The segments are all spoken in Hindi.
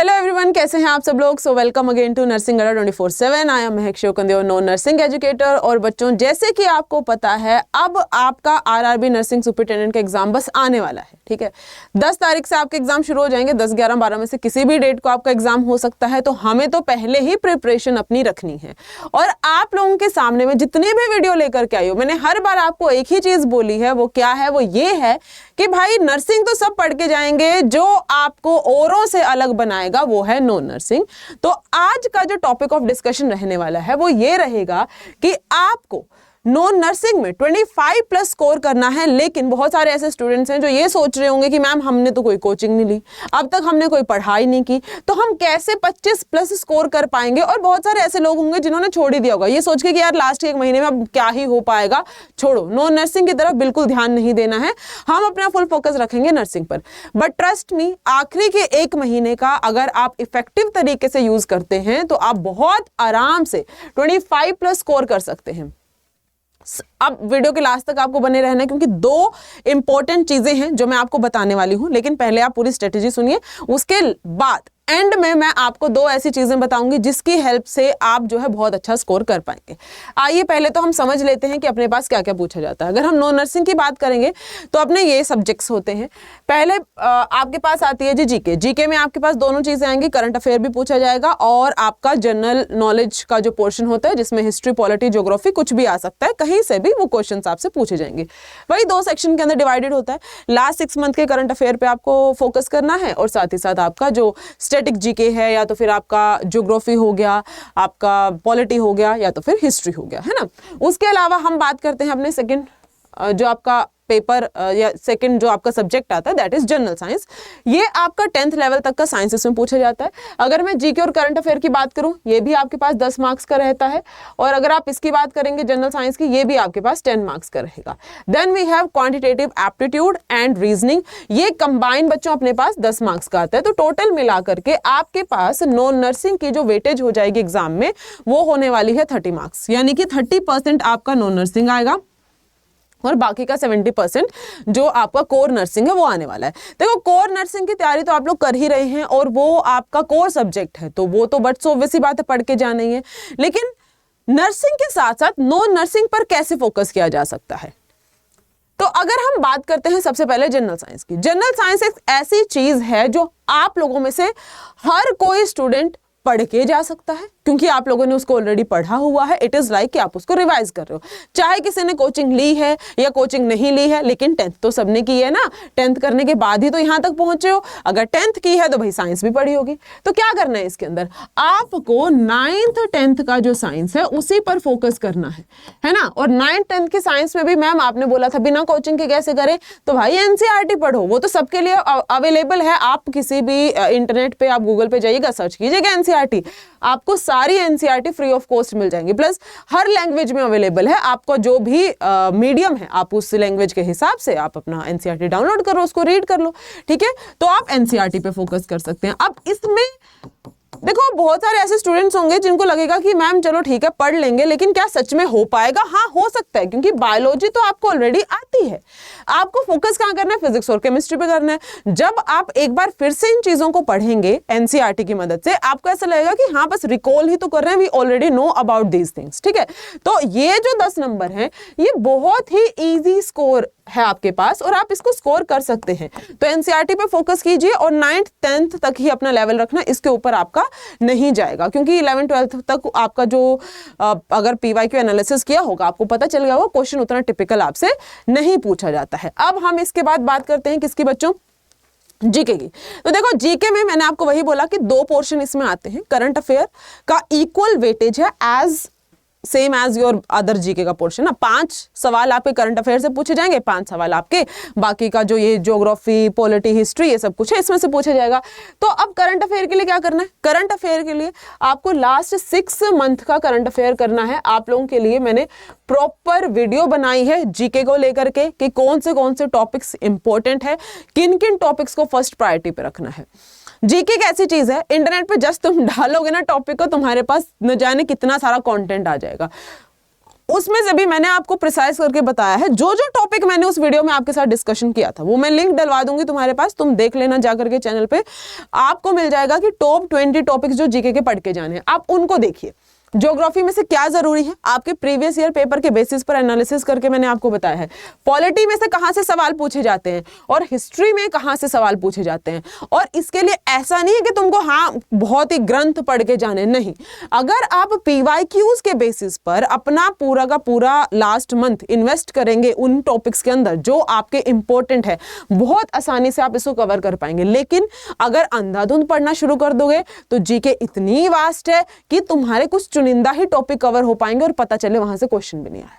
हेलो एवरीवन, कैसे हैं आप सब लोग। So welcome again to nursing Adda 24/7। I am Mahak शिवकंदेव, no nursing educator. और बच्चों, जैसे कि आपको पता है, अब आपका आरआरबी नर्सिंग सुपरिटेंडेंट का एग्जाम बस आने वाला है। ठीक है, 10 तारीख से आपके एग्जाम शुरू हो जाएंगे। 10, 11, 12 में से किसी भी डेट को आपका एग्जाम हो सकता है। तो हमें तो पहले ही प्रिपरेशन अपनी रखनी है। और आप लोगों के सामने में जितनी भी वीडियो लेकर के आई हूं, मैंने हर बार आपको एक ही चीज बोली है। वो क्या है? वो ये है कि भाई नर्सिंग तो सब पढ़ के जाएंगे, जो आपको औरों से अलग बनाएगा वो है नॉन नर्सिंग। तो आज का जो टॉपिक ऑफ डिस्कशन रहने वाला है वो ये रहेगा कि आपको नॉन नर्सिंग में 25+ स्कोर करना है। लेकिन बहुत सारे ऐसे स्टूडेंट्स हैं जो ये सोच रहे होंगे कि मैम हमने तो कोई कोचिंग नहीं ली, अब तक हमने कोई पढ़ाई नहीं की, तो हम कैसे 25+ स्कोर कर पाएंगे। और बहुत सारे ऐसे लोग होंगे जिन्होंने छोड़ ही दिया होगा, ये सोच के कि यार लास्ट 1 महीने में अब क्या ही हो पाएगा, छोड़ो, नॉन नर्सिंग की तरफ बिल्कुल ध्यान नहीं देना है, हम अपना फुल फोकस रखेंगे नर्सिंग पर। बट ट्रस्ट मी, आखिरी के 1 महीने का अगर आप इफेक्टिव तरीके से यूज करते हैं तो आप बहुत आराम से 25+ स्कोर कर सकते हैं। अब वीडियो के लास्ट तक आपको बने रहना है, क्योंकि 2 इंपॉर्टेंट चीजें हैं जो मैं आपको बताने वाली हूं। लेकिन पहले आप पूरी स्ट्रेटेजी सुनिए, उसके बाद एंड में मैं आपको 2 ऐसी चीजें बताऊंगी जिसकी हेल्प से आप जो है बहुत अच्छा स्कोर कर पाएंगे। आइए पहले तो हम समझ लेते हैं कि अपने पास क्या क्या पूछा जाता है। अगर हम नॉन नर्सिंग की बात करेंगे तो अपने ये सब्जेक्ट्स होते हैं। पहले आपके पास आती है जी जीके। जीके में आपके पास दोनों चीजें आएंगी, करंट अफेयर भी पूछा जाएगा और आपका जनरल नॉलेज का जो पोर्शन होता है, जिसमें हिस्ट्री, पॉलिटी, ज्योग्राफी कुछ भी आ सकता है, कहीं से भी वो क्वेश्चन आपसे पूछे जाएंगे। वही 2 सेक्शन के अंदर डिवाइडेड होता है। लास्ट 6 मंथ के करंट अफेयर पे आपको फोकस करना है और साथ ही साथ आपका जो स्टैटिक जीके है, या तो फिर आपका ज्योग्राफी हो गया, आपका पॉलिटी हो गया, या तो फिर हिस्ट्री हो गया, है ना। उसके अलावा हम बात करते हैं अपने सेकंड जो आपका पेपर या सेकंड जो आपका सब्जेक्ट आता है, दैट इज जनरल साइंस। ये आपका 10th लेवल तक का साइंस इसमें पूछा जाता है। अगर मैं जीके और करंट अफेयर की बात करूं, ये भी आपके पास 10 मार्क्स का रहता है। और अगर आप इसकी बात करेंगे जनरल साइंस की, ये भी आपके पास 10 मार्क्स का रहेगा। Then we have quantitative aptitude and reasoning. ये कंबाइन बच्चों अपने पास 10 मार्क्स का आता है। तो टोटल मिला करके आपके पास नॉन नर्सिंग की जो वेटेज हो जाएगी एग्जाम में, वो होने वाली है 30 मार्क्स, यानी कि 30% आपका नॉन नर्सिंग आएगा और बाकी का 70% जो आपका कोर नर्सिंग है वो आने वाला है। देखो, कोर नर्सिंग की तैयारी तो आप लोग कर ही रहे हैं और वो आपका कोर सब्जेक्ट है, तो वो तो बट ऑब्वियस बात है, पढ़ के जाना ही है। लेकिन नर्सिंग के साथ साथ नॉन नर्सिंग पर कैसे फोकस किया जा सकता है? तो अगर हम बात करते हैं सबसे पहले जनरल साइंस की। जनरल साइंस एक ऐसी चीज है जो आप लोगों में से हर कोई स्टूडेंट पढ़ के जा सकता है, क्योंकि आप लोगों ने उसको ऑलरेडी पढ़ा हुआ है। इट इज लाइक कि आप उसको रिवाइज कर रहे हो, चाहे किसी ने कोचिंग ली है या कोचिंग नहीं ली है। लेकिन 10th तो सबने की है ना, 10th करने के बाद ही तो यहां तक पहुंचे हो। अगर 10th की है तो भाई साइंस भी पढ़ी होगी। तो क्या करना है इसके अंदर, आपको 9th 10th का जो साइंस है उसी पर फोकस करना है ना। और 9th 10th की साइंस में भी मैम आपने बोला था बिना कोचिंग के कैसे करें, तो भाई एनसीईआरटी पढ़ो, वो तो सबके लिए अवेलेबल है। आप किसी भी इंटरनेट पे, आप गूगल पे जाइएगा, सर्च कीजिएगा एनसीईआरटी, आपको सारी एनसीईआरटी फ्री ऑफ कॉस्ट मिल जाएंगी। प्लस हर लैंग्वेज में अवेलेबल है। आपका जो भी मीडियम है, आप उस लैंग्वेज के हिसाब से आप अपना एनसीईआरटी डाउनलोड करो, उसको रीड कर लो। ठीक है, तो आप एनसीईआरटी पे फोकस कर सकते हैं। अब इसमें देखो, बहुत सारे ऐसे स्टूडेंट्स होंगे जिनको लगेगा कि मैम चलो ठीक है पढ़ लेंगे, लेकिन क्या सच में हो पाएगा? हाँ, हो सकता है, क्योंकि बायोलॉजी तो आपको ऑलरेडी आती है। आपको फोकस कहाँ करना है? फिजिक्स और केमिस्ट्री पे करना है। जब आप एक बार फिर से इन चीजों को पढ़ेंगे एनसीईआरटी की मदद से, आपको ऐसा लगेगा कि हाँ बस रिकॉल ही तो कर रहे हैं, we already know about these things. ठीक है, तो ये जो 10 नंबर है, ये बहुत ही ईजी स्कोर है आपके पास और आप इसको स्कोर कर सकते हैं। तो एनसीईआरटी पे फोकस कीजिए और 9th 10th तक ही अपना लेवल रखना, इसके ऊपर आपका नहीं जाएगा। क्योंकि 11th 12th तक आपका जो अगर पीवाईक्यू एनालिसिस किया होगा, आपको पता चल गया होगा क्वेश्चन उतना टिपिकल आपसे नहीं पूछा जाता है। अब हम इसके बाद बात करते हैं किसकी बच्चों? जीके की। तो देखो, जीके में मैंने आपको वही बोला कि 2 पोर्शन इसमें आते हैं। करंट अफेयर का इक्वल वेटेज है as same as your other GK का पोर्शन ना। 5 सवाल आपके करंट अफेयर से पूछे जाएंगे, 5 सवाल आपके बाकी का जो ये ज्योग्राफी, पॉलिटी, हिस्ट्री, ये सब कुछ है, इसमें से पूछा जाएगा। तो अब करंट अफेयर के लिए क्या करना है? करंट अफेयर के लिए आपको लास्ट 6 मंथ का करंट अफेयर करना है। आप लोगों के लिए मैंने प्रॉपर वीडियो बनाई है जीके को लेकर के कि कौन से टॉपिक्स इंपॉर्टेंट है, किन किन टॉपिक्स को फर्स्ट प्रायोरिटी पे रखना है। जीके एक ऐसी चीज है, इंटरनेट पे जस्ट तुम डालोगे ना टॉपिक को, तुम्हारे पास न जाने कितना सारा कंटेंट आ जाएगा। उसमें से भी मैंने आपको प्रिसाइज करके बताया है। जो जो टॉपिक मैंने उस वीडियो में आपके साथ डिस्कशन किया था वो मैं लिंक डलवा दूंगी तुम्हारे पास, तुम देख लेना जाकर के चैनल पे, आपको मिल जाएगा कि टॉप 20 टॉपिक्स जो जीके के पढ़ के जाने हैं, आप उनको देखिए। ज्योग्राफी में से क्या जरूरी है, आपके प्रीवियस ईयर पेपर के बेसिस पर एनालिसिस करके मैंने आपको बताया है। पॉलिटी में से कहां से सवाल पूछे जाते हैं और हिस्ट्री में कहां से सवाल पूछे जाते हैं। और इसके लिए ऐसा नहीं है कि तुमको बहुत ही ग्रंथ पढ़ के जाने, नहीं। अगर आप पीवाईक्यूज के बेसिस पर अपना पूरा का पूरा लास्ट मंथ इन्वेस्ट करेंगे उन टॉपिक्स के अंदर जो आपके इंपॉर्टेंट है, बहुत आसानी से आप इसको कवर कर पाएंगे। लेकिन अगर अंधाधुंध पढ़ना शुरू कर दोगे तो जीके इतनी वास्ट है कि तुम्हारे कुछ चुनिंदा ही टॉपिक कवर हो पाएंगे और पता चले वहां से क्वेश्चन भी नहीं आया।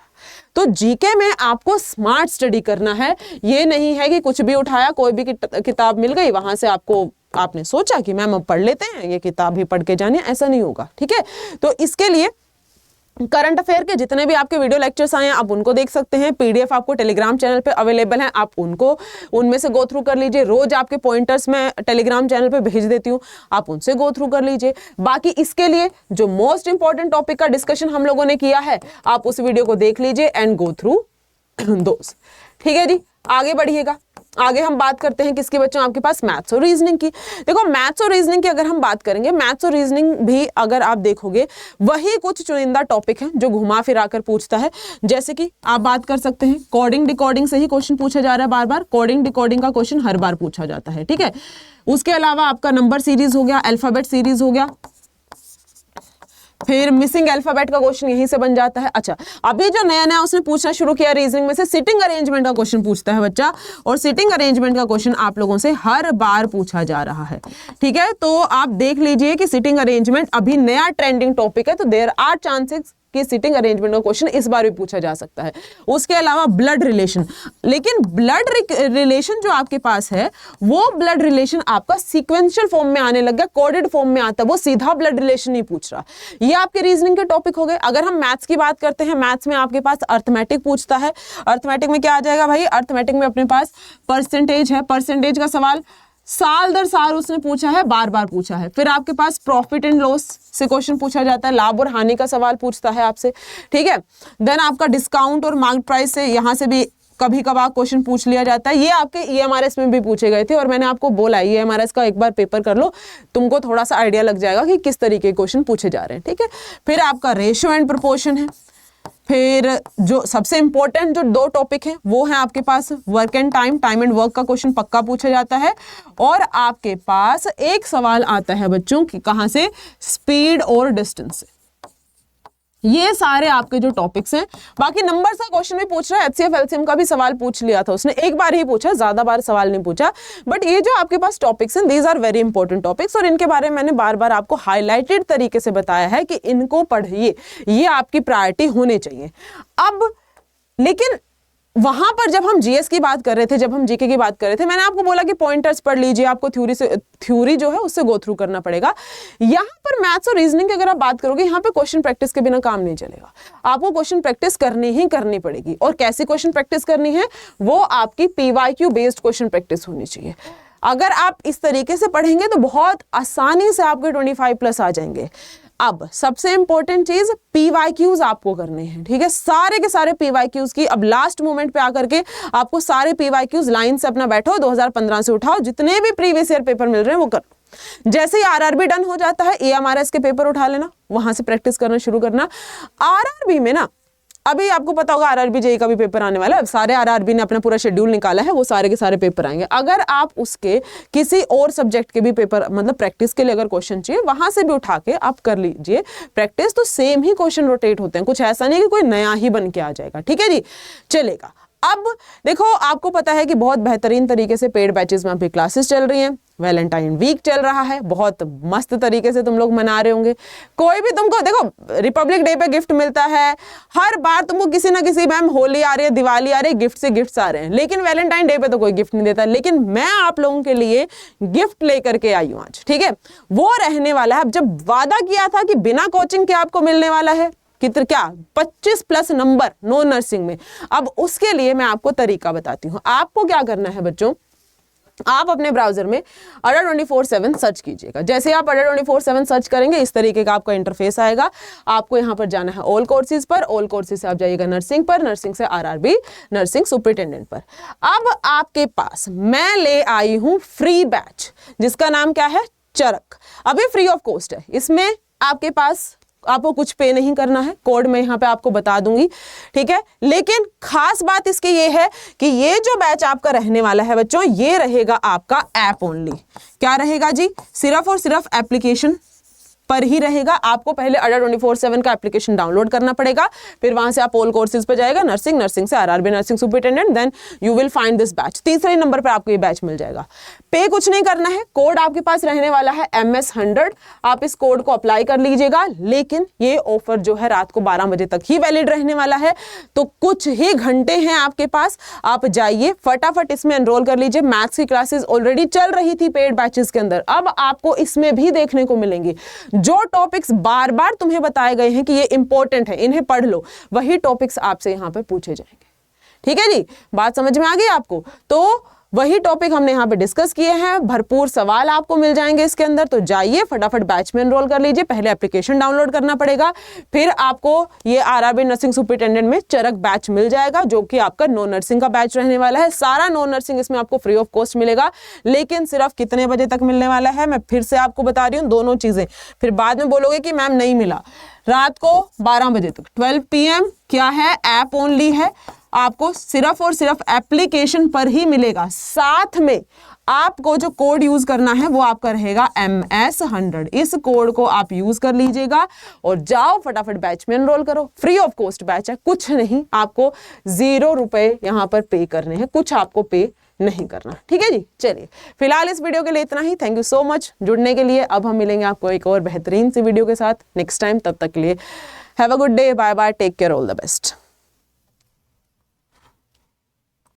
तो जीके में आपको स्मार्ट स्टडी करना है। ये नहीं है कि कुछ भी उठाया, कोई भी किताब मिल गई, वहां से आपने सोचा कि मैम अब पढ़ लेते हैं, ये किताब ही पढ़ के जाने, ऐसा नहीं होगा। ठीक है, तो इसके लिए करंट अफेयर के जितने भी आपके वीडियो लेक्चर्स आए हैं आप उनको देख सकते हैं। पीडीएफ आपको टेलीग्राम चैनल पे अवेलेबल है, आप उनमें से गो थ्रू कर लीजिए। रोज आपके पॉइंटर्स मैं टेलीग्राम चैनल पे भेज देती हूँ, आप उनसे गो थ्रू कर लीजिए। बाकी इसके लिए जो मोस्ट इंपॉर्टेंट टॉपिक का डिस्कशन हम लोगों ने किया है, आप उस वीडियो को देख लीजिए एंड गो थ्रू दोस। ठीक है जी, आगे बढ़िएगा। आगे हम बात करते हैं किसके बच्चों, आपके पास मैथ्स और रीजनिंग की। देखो मैथ्स और रीजनिंग की अगर हम बात करेंगे, मैथ्स और रीजनिंग भी अगर आप देखोगे वही कुछ चुनिंदा टॉपिक है जो घुमा फिरा कर पूछता है। जैसे कि आप बात कर सकते हैं कोडिंग डिकोडिंग से ही क्वेश्चन पूछा जा रहा है बार बार, कोडिंग डिकोडिंग का क्वेश्चन हर बार पूछा जाता है। ठीक है, उसके अलावा आपका नंबर सीरीज हो गया, अल्फाबेट सीरीज हो गया, फिर मिसिंग अल्फाबेट का क्वेश्चन यहीं से बन जाता है। अच्छा, अभी जो नया नया उसने पूछना शुरू किया रीजनिंग में से सिटिंग अरेंजमेंट का क्वेश्चन पूछता है बच्चा, और सिटिंग अरेंजमेंट का क्वेश्चन आप लोगों से हर बार पूछा जा रहा है। ठीक है, तो आप देख लीजिए कि सिटिंग अरेंजमेंट अभी नया ट्रेंडिंग टॉपिक है, तो देयर आर चांसेस कि सिटिंग अरेंजमेंट का क्वेश्चन इस बार भी पूछा जा सकता है। उसके अलावा ब्लड रिलेशन, लेकिन ब्लड रिलेशन जो आपके पास है वो ब्लड रिलेशन आपका सीक्वेंशियल फॉर्म में आने लग गया, कोडेड फॉर्म में आता है, वो सीधा ब्लड रिलेशन नहीं पूछ रहा। ये आपके रीजनिंग के टॉपिक हो गए। अगर हम मैथ्स की बात करते हैं, मैथ्स में आपके पास अर्थमेटिक पूछता है। अर्थमेटिक में क्या आ जाएगा भाई, अर्थमेटिक में अपने पास परसेंटेज है, परसेंटेज का सवाल साल दर साल उसने पूछा है, बार बार पूछा है। फिर आपके पास प्रॉफिट एंड लॉस से क्वेश्चन पूछा जाता है, लाभ और हानि का सवाल पूछता है आपसे। ठीक है, देन आपका डिस्काउंट और मार्केट प्राइस से यहां से भी कभी कभार क्वेश्चन पूछ लिया जाता है। ये आपके ईएमआरएस में भी पूछे गए थे और मैंने आपको बोला ईएमआरएस का एक बार पेपर कर लो, तुमको थोड़ा सा आइडिया लग जाएगा कि किस तरीके के क्वेश्चन पूछे जा रहे हैं। ठीक है, फिर आपका रेशियो एंड प्रोपोर्शन है। फिर जो सबसे इंपॉर्टेंट जो दो टॉपिक है वो है आपके पास work and time, time and work का क्वेश्चन पक्का पूछा जाता है। और आपके पास एक सवाल आता है बच्चों की कहां से, स्पीड और डिस्टेंस से। ये सारे आपके जो टॉपिक्स हैं। बाकी नंबर्स का क्वेश्चन भी पूछ रहा है, एचसीएफ एलसीएम का भी सवाल पूछ लिया था उसने, एक बार ही पूछा, ज्यादा बार सवाल नहीं पूछा। बट ये जो आपके पास टॉपिक्स हैं, these are very important topics और इनके बारे में मैंने बार बार आपको हाईलाइटेड तरीके से बताया है कि इनको पढ़िए, ये आपकी प्रायोरिटी होने चाहिए। अब लेकिन वहां पर जब हम जीएस की बात कर रहे थे, जब हम जीके की बात कर रहे थे, मैंने आपको बोला कि पॉइंटर्स पढ़ लीजिए, आपको थ्योरी जो है उससे गो थ्रू करना पड़ेगा। यहाँ पर मैथ्स और रीजनिंग की अगर आप बात करोगे, यहाँ पे क्वेश्चन प्रैक्टिस के बिना काम नहीं चलेगा। आपको क्वेश्चन प्रैक्टिस करनी ही करनी पड़ेगी। और कैसी क्वेश्चन प्रैक्टिस करनी है, वो आपकी पीवाईक्यू बेस्ड क्वेश्चन प्रैक्टिस होनी चाहिए। अगर आप इस तरीके से पढ़ेंगे तो बहुत आसानी से आपके 25+ आ जाएंगे। अब सबसे इंपॉर्टेंट चीज पीवाईक्यूज आपको करने हैं। ठीक है, सारे के सारे पीवाईक्यूज की अब लास्ट मोमेंट पे आकर के आपको सारे पीवाईक्यूज लाइन से अपना बैठो, 2015 से उठाओ, जितने भी प्रीवियस ईयर पेपर मिल रहे हैं वो करो। जैसे ही आरआरबी डन हो जाता है, एएमआरएस के पेपर उठा लेना, वहां से प्रैक्टिस करना शुरू करना। आरआरबी में ना अभी आपको पता होगा आरआरबी जेईई का भी पेपर आने वाला है, सारे आरआरबी ने अपना पूरा शेड्यूल निकाला है, वो सारे के सारे पेपर आएंगे। अगर आप उसके किसी और सब्जेक्ट के भी पेपर मतलब प्रैक्टिस के लिए अगर क्वेश्चन चाहिए, वहां से भी उठा के आप कर लीजिए प्रैक्टिस, तो सेम ही क्वेश्चन रोटेट होते हैं, कुछ ऐसा नहीं कि कोई नया ही बन के आ जाएगा। ठीक है जी, चलेगा। अब देखो, आपको पता है कि बहुत बेहतरीन तरीके से पेड बैचेस में अभी क्लासेस चल रही हैं, वैलेंटाइन वीक चल रहा है, बहुत मस्त तरीके से तुम लोग मना रहे होंगे। कोई भी तुमको देखो रिपब्लिक डे पे गिफ्ट मिलता है, हर बार तुमको किसी ना किसी, मैम होली आ रही है, दिवाली आ रही है, गिफ्ट से गिफ्ट्स आ रहे हैं, लेकिन वैलेंटाइन डे पे तो कोई गिफ्ट नहीं देता। लेकिन मैं आप लोगों के लिए गिफ्ट लेकर के आई हूं आज। ठीक है, वो रहने वाला है। अब जब वादा किया था कि बिना कोचिंग के आपको मिलने वाला है क्या 25+ नंबर नॉन नर्सिंग में, अब उसके लिए मैं आपको तरीका बताती हूँ। आपको क्या करना है बच्चों, आप अपने ब्राउजर में अड्डा 24/7 सर्च कीजिएगा। जैसे आप अड्डा 24/7 सर्च करेंगे इस तरीके का आपका इंटरफेस आएगा। आपको यहाँ पर जाना है ऑल कोर्सेज पर, ऑल कोर्सेज से आप जाइएगा नर्सिंग पर, नर्सिंग से आरआरबी नर्सिंग सुपरिटेंडेंट पर। अब आपके पास मैं ले आई हूँ फ्री बैच जिसका नाम क्या है, चरक। अब ये फ्री ऑफ कॉस्ट है, इसमें आपके पास आपको कुछ पे नहीं करना है, कोड मैं यहाँ पे आपको बता दूंगी, ठीक है। लेकिन खास बात इसकी ये है कि ये जो बैच आपका रहने वाला है बच्चों, ये रहेगा आपका ऐप ओनली। क्या रहेगा जी, सिर्फ और सिर्फ एप्लीकेशन पर ही रहेगा। आपको पहले अड्डा 24/7 का एप्लीकेशन डाउनलोड करना पड़ेगा, फिर वहां से आप ऑल कोर्सेज पे जाएगा, नर्सिंग, नर्सिंग से RRB nursing superintendent, then you will find this batch. तीसरे नंबर पर आपको ये बैच मिल जाएगा। पे कुछ नहीं करना है, कोड आपके पास रहने वाला है MS100। आप इस कोड को अप्लाई कर लीजिएगा, लेकिन ये ऑफर जो है रात को 12 बजे तक ही वैलिड रहने वाला है, तो कुछ ही घंटे हैं आपके पास। आप जाइए फटाफट इसमें एनरोल कर लीजिए। मैथ्स की क्लासेस ऑलरेडी चल रही थी पेड बैचेस के अंदर, अब आपको इसमें भी देखने को मिलेंगे। जो टॉपिक्स बार बार तुम्हें बताए गए हैं कि ये इंपॉर्टेंट है, इन्हें पढ़ लो, वही टॉपिक्स आपसे यहां पे पूछे जाएंगे। ठीक है जी, बात समझ में आ गई आपको? तो वही टॉपिक हमने यहाँ पे डिस्कस किए हैं, भरपूर सवाल आपको मिल जाएंगे इसके अंदर। तो जाइए फटाफट बैच में एनरोल कर लीजिए। पहले एप्लीकेशन डाउनलोड करना पड़ेगा, फिर आपको ये आरआरबी नर्सिंग सुपरिटेंडेंट में चरक बैच मिल जाएगा, जो कि आपका नॉन नर्सिंग का बैच रहने वाला है। सारा नॉन नर्सिंग इसमें आपको फ्री ऑफ कॉस्ट मिलेगा, लेकिन सिर्फ कितने बजे तक मिलने वाला है मैं फिर से आपको बता रही हूँ, दोनों चीजें। फिर बाद में बोलोगे कि मैम नहीं मिला। रात को 12 बजे तक 12 PM क्या है, ऐप ओनली है, आपको सिर्फ और सिर्फ एप्लीकेशन पर ही मिलेगा। साथ में आपको जो कोड यूज करना है वो आपका रहेगा MS100। इस कोड को आप यूज कर लीजिएगा और जाओ फटाफट बैच में एनरोल करो। फ्री ऑफ कॉस्ट बैच है, कुछ नहीं, आपको 0 रुपए यहां पर पे करने हैं, कुछ आपको पे नहीं करना। ठीक है जी, चलिए फिलहाल इस वीडियो के लिए इतना ही। थैंक यू सो मच जुड़ने के लिए। अब हम मिलेंगे आपको एक और बेहतरीन सी वीडियो के साथ नेक्स्ट टाइम। तब तक के लिए have a good day, bye bye, take care, all the best.